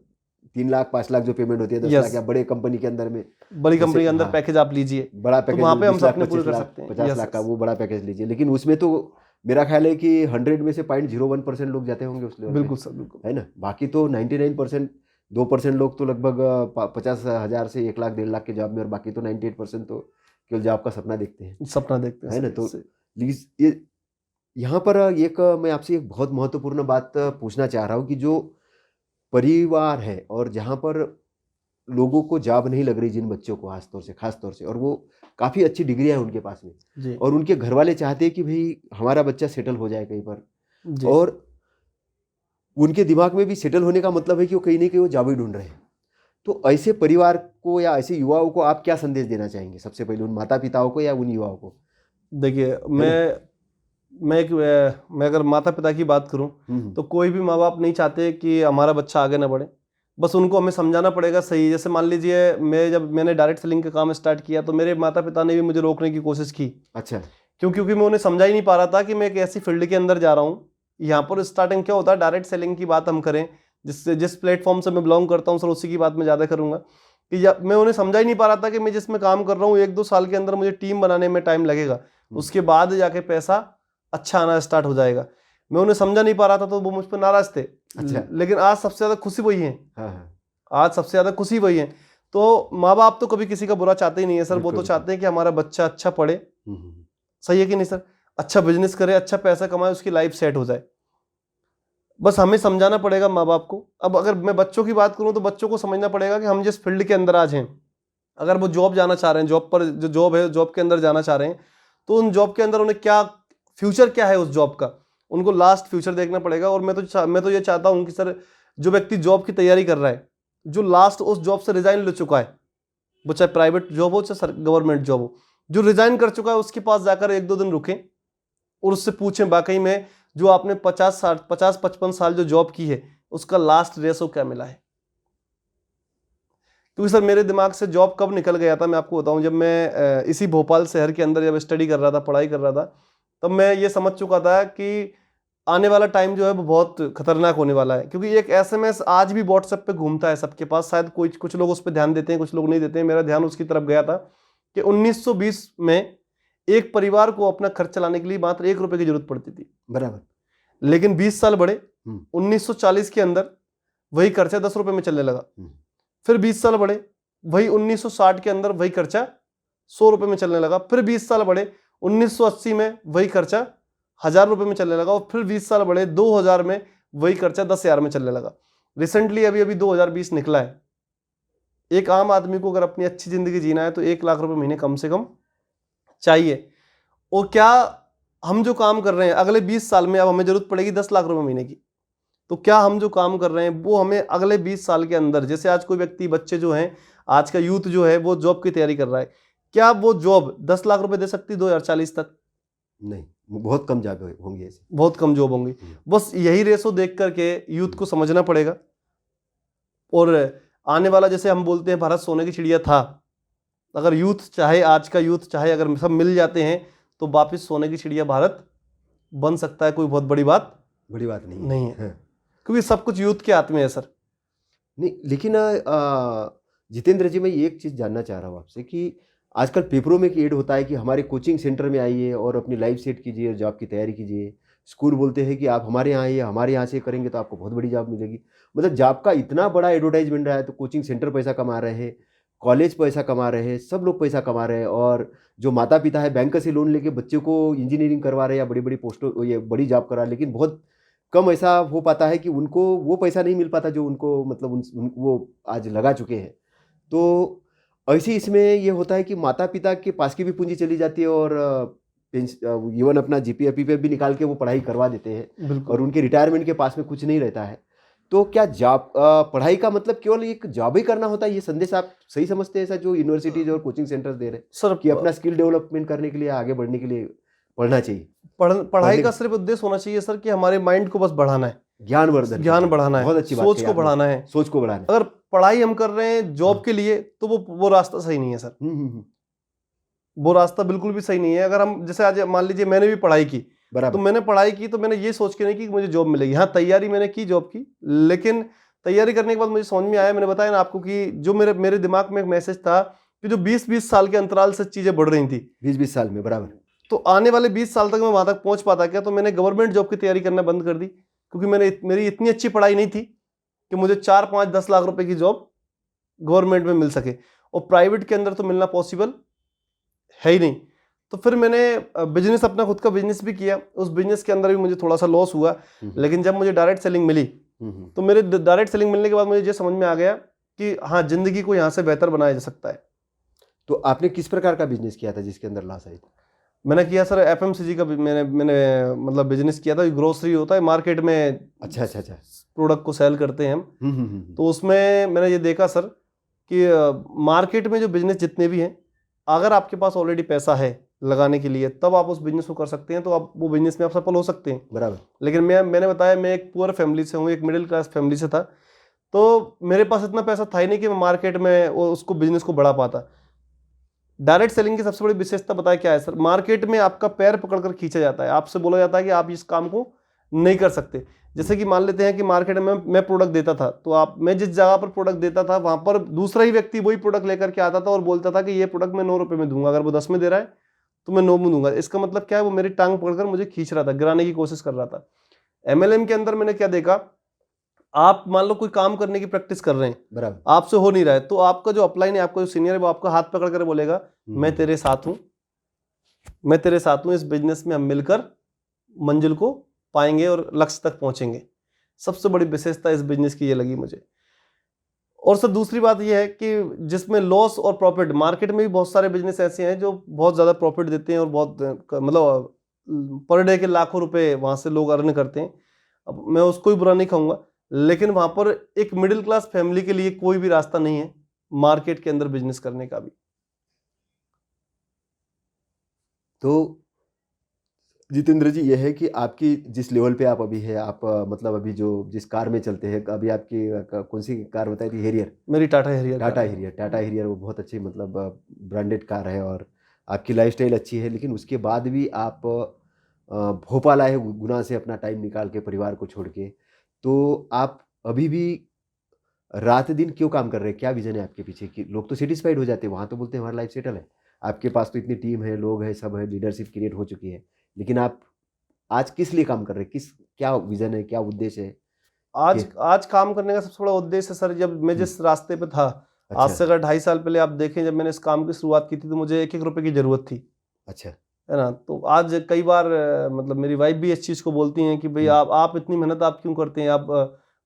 3 लाख 5 लाख जो पेमेंट होती है, 10 लाख, या बड़े कंपनी के अंदर में, बड़ी कंपनी के अंदर पैकेज आप लीजिए, बड़ा पैकेज, वहाँ पे हम 20 लाख, सपने पूरे 25 कर लाख, सकते हैं। 50 लाख का वो बड़ा पैकेज लीजिए। लेकिन उसमें तो मेरा ख्याल है कि 100 में से 0.01% लोग जाते होंगे उस लेवल पे। बिल्कुल सर, बिल्कुल, है ना। बाकी तो 99%, 2% लोग तो लगभग 50,000 से 1 लाख 1.5 लाख के जॉब में, और बाकी तो 98% तो केवल जॉब का सपना देखते हैं, सपना देखते हैं, है ना। तो प्लीज यहाँ पर मैं आपसे एक बहुत महत्वपूर्ण बात पूछना चाह रहा हूँ कि जो परिवार है और जहाँ पर लोगों को जॉब नहीं लग रही, जिन बच्चों को खास तौर से, और वो काफ़ी अच्छी डिग्रियाँ है उनके पास में जी, और उनके घर वाले चाहते हैं कि भाई हमारा बच्चा सेटल हो जाए कहीं पर, जी, और उनके दिमाग में भी सेटल होने का मतलब है कि वो कहीं ना कहीं वो जॉब ही ढूंढ रहे हैं। तो ऐसे परिवार को या ऐसे युवाओं को आप क्या संदेश देना चाहेंगे, सबसे पहले उन माता पिताओं को या उन युवाओं को? देखिए, मैं अगर माता पिता की बात करूं तो कोई भी माँ बाप नहीं चाहते कि हमारा बच्चा आगे ना बढ़े, बस उनको हमें समझाना पड़ेगा सही। जैसे मान लीजिए जब मैंने डायरेक्ट सेलिंग का काम स्टार्ट किया तो मेरे माता पिता ने भी मुझे रोकने की कोशिश की। अच्छा। क्योंकि मैं उन्हें समझा ही नहीं पा रहा था कि मैं एक ऐसी फील्ड के अंदर जा रहा हूँ। यहाँ पर स्टार्टिंग क्या होता है, डायरेक्ट सेलिंग की बात हम करें, जिस प्लेटफॉर्म से मैं बिलोंग करता हूँ सर, उसी की बात मैं ज़्यादा करूँगा कि मैं उन्हें समझा ही नहीं पा रहा था कि मैं जिसमें काम कर रहा हूँ 1-2 साल के अंदर मुझे टीम बनाने में टाइम लगेगा, उसके बाद जाके पैसा अच्छा आना स्टार्ट हो जाएगा। मैं उन्हें समझा नहीं पा रहा था तो वो मुझ पर नाराज थे। अच्छा। लेकिन आज सबसे ज़्यादा खुशी वही है। हाँ। आज सबसे ज़्यादा खुशी वही है। तो माँ बाप तो कभी किसी का बुरा चाहते ही नहीं है सर, वो तो चाहते हैं कि हमारा बच्चा अच्छा पढ़े, सही है कि नहीं सर, अच्छा बिजनेस करे, अच्छा पैसा कमाए, उसकी लाइफ सेट हो जाए। बस हमें समझाना पड़ेगा माँ बाप को। अब अगर मैं बच्चों की बात करूँ तो बच्चों को समझना पड़ेगा कि हम जिस फील्ड के अंदर आज हैं, अगर वो जॉब जाना चाह रहे हैं, जॉब पर जो जॉब है, जॉब के अंदर जाना चाह रहे हैं, तो उन जॉब के अंदर उन्हें क्या फ्यूचर क्या है उस जॉब का, उनको लास्ट फ्यूचर देखना पड़ेगा। और मैं तो ये चाहता हूँ कि सर जो व्यक्ति जॉब की तैयारी कर रहा है, जो लास्ट उस जॉब से रिजाइन ले चुका है, वो चाहे प्राइवेट जॉब हो चाहे गवर्नमेंट जॉब हो, जो रिजाइन कर चुका है उसके पास जाकर 1-2 दिन रुकें और उससे पूछें वाकई में जो आपने 50-55 साल जो जॉब की है उसका लास्ट रेशो क्या मिला है। क्योंकि सर मेरे दिमाग से जॉब कब निकल गया था मैं आपको बताऊं, जब मैं इसी भोपाल शहर के अंदर जब स्टडी कर रहा था, पढ़ाई कर रहा था, तब मैं ये समझ चुका था कि आने वाला टाइम जो है वो बहुत खतरनाक होने वाला है। क्योंकि एक SMS आज भी व्हाट्सएप पे घूमता है सबके पास, शायद कुछ लोग उस पर ध्यान देते हैं, कुछ लोग नहीं देते हैं। मेरा ध्यान उसकी तरफ गया था कि 1920 में एक परिवार को अपना खर्च चलाने के लिए मात्र 1 रुपए की जरूरत पड़ती थी। बराबर। लेकिन 20 साल बढ़े, 1940 के अंदर वही खर्चा 10 रुपए में चलने लगा। फिर 20 साल बढ़े, वही 1960 के अंदर वही खर्चा 100 रुपए में चलने लगा। फिर 20 साल बढ़े, 1980 में वही खर्चा 1000 रुपए में चलने लगा। और फिर 20 साल बढ़े, 2000 में वही खर्चा 10,000 में चलने लगा। रिसेंटली अभी 2020 निकला है। एक आम आदमी को अगर अपनी अच्छी जिंदगी जीना है तो 1 लाख रुपए महीने कम से कम चाहिए। और क्या हम जो काम कर रहे हैं अगले 20 साल में, अब हमें जरूरत पड़ेगी 10 लाख रुपए महीने की, तो क्या हम जो काम कर रहे हैं वो हमें अगले 20 साल के अंदर, जैसे आज कोई व्यक्ति, बच्चे जो हैं, आज का यूथ जो है वो जॉब की तैयारी कर रहा है, क्या वो जॉब 10 लाख रुपए दे सकती 2040 तक? नहीं, बहुत कम जॉब होंगी ऐसी, बहुत कम जॉब होंगी। बस यही रेशो देख करके यूथ को समझना पड़ेगा। और आने वाला, जैसे हम बोलते हैं भारत सोने की चिड़िया था, अगर यूथ चाहे, आज का यूथ चाहे, अगर सब मिल जाते हैं तो वापिस सोने की चिड़िया भारत बन सकता है। कोई बहुत बड़ी बात नहीं है। क्योंकि सब कुछ यूथ के हाथ में है सर। नहीं, लेकिन जितेंद्र जी, मैं ये एक चीज़ जानना चाह रहा हूँ आपसे कि आजकल पेपरों में एक ऐड होता है कि हमारे कोचिंग सेंटर में आइए और अपनी लाइफ सेट कीजिए और जॉब की तैयारी कीजिए। स्कूल बोलते हैं कि आप हमारे यहाँ आइए, हमारे यहाँ से करेंगे तो आपको बहुत बड़ी जॉब मिलेगी। मतलब जॉब का इतना बड़ा एडवर्टाइजमेंट रहा है, तो कोचिंग सेंटर पैसा कमा रहे हैं, कॉलेज पैसा कमा रहे हैं, सब लोग पैसा कमा रहे हैं, और जो माता पिता है बैंक से लोन लेके बच्चों को इंजीनियरिंग करवा रहे हैं या बड़ी बड़ी पोस्टों, ये बड़ी जॉब करा रहे हैं, लेकिन बहुत कम ऐसा हो पाता है कि उनको वो पैसा नहीं मिल पाता जो उनको मतलब वो आज लगा चुके हैं। तो ऐसे इसमें ये होता है कि माता पिता के पास की भी पूंजी चली जाती है, और इवन अपना जीपीएफ पीपीएफ भी निकाल के वो पढ़ाई करवा देते हैं, और बिल्कुल उनके रिटायरमेंट के पास में कुछ नहीं रहता है। तो क्या जॉब, पढ़ाई का मतलब केवल एक जॉब ही करना होता है, ये संदेश आप सही समझते हैं, ऐसा जो यूनिवर्सिटीज और कोचिंग सेंटर्स दे रहे हैं सर। कि अपना स्किल डेवलपमेंट करने के लिए, आगे बढ़ने के लिए पढ़ना चाहिए? पढ़ाई पढ़ने का सिर्फ उद्देश्य होना चाहिए सर कि हमारे माइंड को बस बढ़ाना है, ज्ञानवर्धन ज्ञान करना। बढ़ाना बहुत है, अच्छी बात सोच कही को आपने। बढ़ाना है। सोच को बढ़ाना। अगर पढ़ाई हम कर रहे हैं जॉब के लिए तो वो रास्ता सही नहीं है सर। हम्म। वो रास्ता बिल्कुल भी सही नहीं है। अगर हम जैसे आज मान लीजिए मैंने भी पढ़ाई की, तो बराबर। मैंने पढ़ाई की तो मैंने ये सोच के नहीं की कि मुझे जॉब मिलेगी। हाँ, तैयारी मैंने की जॉब की, लेकिन तैयारी करने के बाद मुझे समझ में आया, मैंने बताया ना आपको कि जो मेरे दिमाग में एक मैसेज था कि जो 20-20 साल के अंतराल से चीजें बढ़ रही थी, 20-20 साल में, बराबर। तो आने वाले 20 साल तक मैं वहां तक पहुंच पाता क्या? तो मैंने गवर्नमेंट जॉब की तैयारी करना बंद कर दी, क्योंकि मेरी इतनी अच्छी पढ़ाई नहीं थी कि मुझे 4-5-10 लाख रुपए की जॉब गवर्नमेंट में मिल सके, और प्राइवेट के अंदर तो मिलना पॉसिबल है ही नहीं। तो फिर मैंने बिजनेस, अपना खुद का बिजनेस भी किया। उस बिजनेस के अंदर भी मुझे थोड़ा सा लॉस हुआ, लेकिन जब मुझे डायरेक्ट सेलिंग मिली, तो मेरे डायरेक्ट सेलिंग मिलने के बाद मुझे ये समझ में आ गया कि हाँ, जिंदगी को यहाँ से बेहतर बनाया जा सकता है। तो आपने किस प्रकार का बिजनेस किया था जिसके अंदर लॉस आई? मैंने किया सर एफएमसीजी का मैंने मतलब बिजनेस किया था। ग्रोसरी होता है मार्केट में, अच्छा अच्छा अच्छा। प्रोडक्ट को सेल करते हैं हम। तो उसमें मैंने ये देखा सर कि मार्केट में जो बिजनेस जितने भी हैं, अगर आपके पास ऑलरेडी पैसा है लगाने के लिए, तब आप उस बिजनेस को कर सकते हैं, तो आप वो बिजनेस में आप सफल हो सकते हैं। बराबर। लेकिन मैंने बताया, मैं एक पुअर फैमिली से हूँ, एक मिडिल क्लास फैमिली से था, तो मेरे पास इतना पैसा था ही नहीं कि मैं मार्केट में उसको बिजनेस को बढ़ा पाता। डायरेक्ट सेलिंग की सबसे बड़ी विशेषता बताया क्या है सर? मार्केट में आपका पैर पकड़कर खींचा जाता है, आपसे बोला जाता है कि आप इस काम को नहीं कर सकते। जैसे कि मान लेते हैं कि मार्केट में मैं प्रोडक्ट देता था, तो मैं जिस जगह पर प्रोडक्ट देता था, वहां पर दूसरा ही व्यक्ति वही प्रोडक्ट लेकर के आता था और बोलता था कि ये प्रोडक्ट मैं 9 रुपए में दूंगा, अगर वो 10 में दे रहा है तो मैं 9 में दूंगा। इसका मतलब क्या है? वो मेरी टांग पकड़कर मुझे खींच रहा था, गिराने की कोशिश कर रहा था। एमएलएम के अंदर मैंने क्या देखा, आप मान लो कोई काम करने की प्रैक्टिस कर रहे हैं, बराबर। आपसे हो नहीं रहा है, तो आपका जो अपलाइन है, आपका जो सीनियर है, वो आपका हाथ पकड़ कर बोलेगा, मैं तेरे साथ हूं, मैं तेरे साथ हूं, इस बिजनेस में हम मिलकर मंजिल को पाएंगे और लक्ष्य तक पहुंचेंगे। सबसे बड़ी विशेषता इस बिजनेस की ये लगी मुझे। और सर दूसरी बात ये है कि जिसमें लॉस और प्रॉफिट, मार्केट में भी बहुत सारे बिजनेस ऐसे हैं जो बहुत ज्यादा प्रॉफिट देते हैं और बहुत मतलब पर डे के लाखों रुपए वहां से लोग अर्न करते हैं। अब मैं उसको ही बुरा नहीं कहूंगा, लेकिन वहां पर एक मिडिल क्लास फैमिली के लिए कोई भी रास्ता नहीं है मार्केट के अंदर बिजनेस करने का भी। तो जितेंद्र जी, ये है कि आपकी जिस लेवल पे आप अभी है, आप मतलब अभी जो जिस कार में चलते हैं, अभी आपकी कौन सी कार बताई थी? हेरियर। मेरी टाटा हेरियर। टाटा हेरियर वो बहुत अच्छी मतलब ब्रांडेड कार है, और आपकी लाइफस्टाइल अच्छी है, लेकिन उसके बाद भी आप भोपाल आए गुना से अपना टाइम निकाल के परिवार को छोड़ के। तो आप अभी भी रात दिन क्यों काम कर रहे हैं? क्या विजन है आपके पीछे? कि लोग तो सेटिस्फाइड हो जाते हैं, वहाँ तो बोलते हैं हमारा लाइफ सेटल है, आपके पास तो इतनी टीम है, लोग हैं, सब है, लीडरशिप क्रिएट हो चुकी है, लेकिन आप आज किस लिए काम कर रहे हैं? क्या विजन है, क्या उद्देश्य है? आज काम करने का सबसे बड़ा उद्देश्य सर, जब मैं जिस रास्ते पे था, आज से अगर 2.5 साल पहले आप देखें, जब मैंने इस काम की शुरुआत की थी, तो मुझे 1-1 रुपए की जरूरत थी। अच्छा। है ना? तो आज कई बार मतलब मेरी वाइफ भी इस चीज को बोलती हैं कि भाई आप इतनी मेहनत आप क्यों करते हैं? आप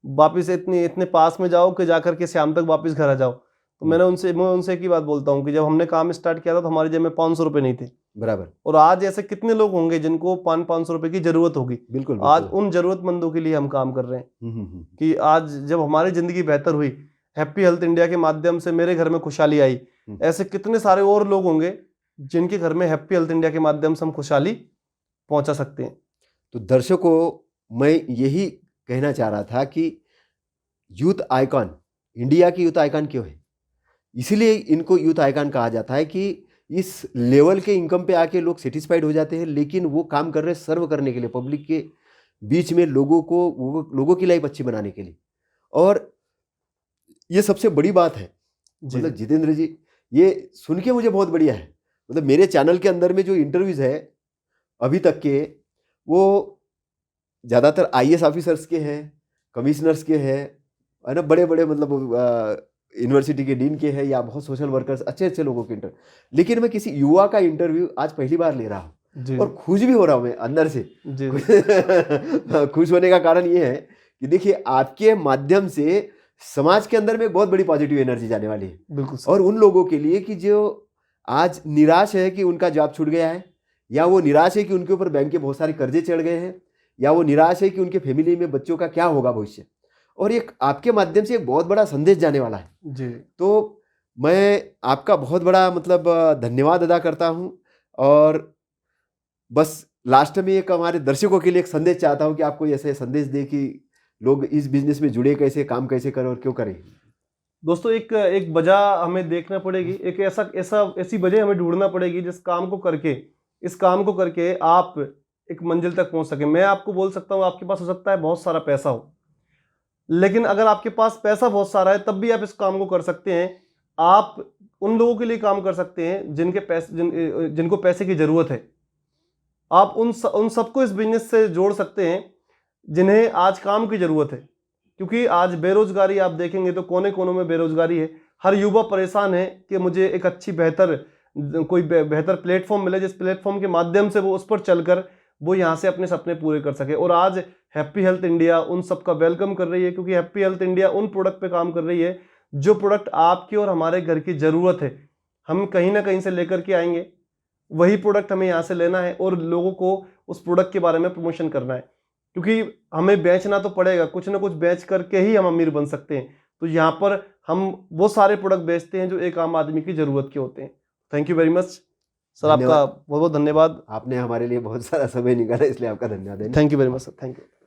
वापिस इतने पास में जाओ कि जाकर के शाम तक वापस घर आ जाओ। तो मैं उनसे एक ही बात बोलता हूँ कि जब हमने काम स्टार्ट किया था, तो हमारी जेब में 500 रुपए नहीं थे। बराबर। और आज ऐसे कितने लोग होंगे जिनको 500 रुपए की जरूरत होगी। बिल्कुल। आज उन जरूरतमंदों के लिए हम काम कर रहे हैं कि आज जब हमारी जिंदगी बेहतर हुई, हैप्पी हेल्थ इंडिया के माध्यम से मेरे घर में खुशहाली आई, ऐसे कितने सारे और लोग होंगे जिनके घर में हैप्पी हेल्थ इंडिया के माध्यम से हम खुशहाली पहुंचा सकते हैं। तो दर्शकों, मैं यही कहना चाह रहा था कि यूथ आइकॉन, इंडिया की यूथ आइकॉन क्यों है? इसीलिए इनको यूथ आइकॉन कहा जाता है कि इस लेवल के इनकम पे आके लोग सेटिस्फाइड हो जाते हैं, लेकिन वो काम कर रहे हैं सर्व करने के लिए, पब्लिक के बीच में लोगों की लाइफ अच्छी बनाने के लिए। और ये सबसे बड़ी बात है। जी मतलब जितेंद्र जी, ये सुन के मुझे बहुत बढ़िया है। मतलब मेरे चैनल के अंदर में जो इंटरव्यूज है अभी तक के, वो ज़्यादातर आईएएस ऑफिसर्स के हैं, कमिश्नर्स के हैं, है ना, बड़े बड़े मतलब यूनिवर्सिटी के डीन के हैं, या बहुत सोशल वर्कर्स, अच्छे अच्छे लोगों के इंटरव्यू। लेकिन मैं किसी युवा का इंटरव्यू आज पहली बार ले रहा हूँ जी और खुश भी हो रहा हूँ मैं अंदर से। जी खुश होने का कारण ये है कि देखिए, आपके माध्यम से समाज के अंदर में एक बहुत बड़ी पॉजिटिव एनर्जी जाने वाली है। बिल्कुल सर। और उन लोगों के लिए कि जो आज निराश है कि उनका जॉब छूट गया है, या वो निराश है कि उनके ऊपर बैंक के बहुत सारे कर्जे चढ़ गए हैं, या वो निराश है कि उनके फैमिली में बच्चों का क्या होगा भविष्य, और एक आपके माध्यम से एक बहुत बड़ा संदेश जाने वाला है। जी तो मैं आपका बहुत बड़ा मतलब धन्यवाद अदा करता हूँ। और बस लास्ट में एक हमारे दर्शकों के लिए एक संदेश चाहता हूँ कि आप कोई ऐसे संदेश दें कि लोग इस बिजनेस में जुड़े कैसे, काम कैसे करें और क्यों करें। दोस्तों, एक वजह हमें देखना पड़ेगी, एक ऐसी वजह हमें ढूंढना पड़ेगी इस काम को करके आप एक मंजिल तक पहुंच सके। मैं आपको बोल सकता हूं, आपके पास हो सकता है बहुत सारा पैसा हो, लेकिन अगर आपके पास पैसा बहुत सारा है तब भी आप इस काम को कर सकते हैं। आप उन लोगों के लिए काम कर सकते हैं जिनको पैसे की जरूरत है। आप उन सबको इस बिजनेस से जोड़ सकते हैं जिन्हें आज काम की जरूरत है, क्योंकि आज बेरोजगारी आप देखेंगे तो कोने कोनों में बेरोजगारी है। हर युवा परेशान है कि मुझे एक अच्छी बेहतर प्लेटफॉर्म मिले, जिस प्लेटफॉर्म के माध्यम से वो उस पर चलकर वो यहाँ से अपने सपने पूरे कर सके। और आज हैप्पी हेल्थ इंडिया उन सबका वेलकम कर रही है, क्योंकि हैप्पी हेल्थ इंडिया उन प्रोडक्ट पे काम कर रही है जो प्रोडक्ट आपकी और हमारे घर की जरूरत है। हम कहीं ना कहीं से लेकर के आएंगे, वही प्रोडक्ट हमें यहाँ से लेना है और लोगों को उस प्रोडक्ट के बारे में प्रमोशन करना है, क्योंकि हमें बेचना तो पड़ेगा, कुछ ना कुछ बेच करके ही हम अमीर बन सकते हैं। तो यहाँ पर हम वो सारे प्रोडक्ट बेचते हैं जो एक आम आदमी की जरूरत के होते हैं। Thank you very much sir, आपका बहुत बहुत धन्यवाद। आपने हमारे लिए बहुत सारा समय निकाला, इसलिए आपका धन्यवाद है। Thank you very much sir, thank you.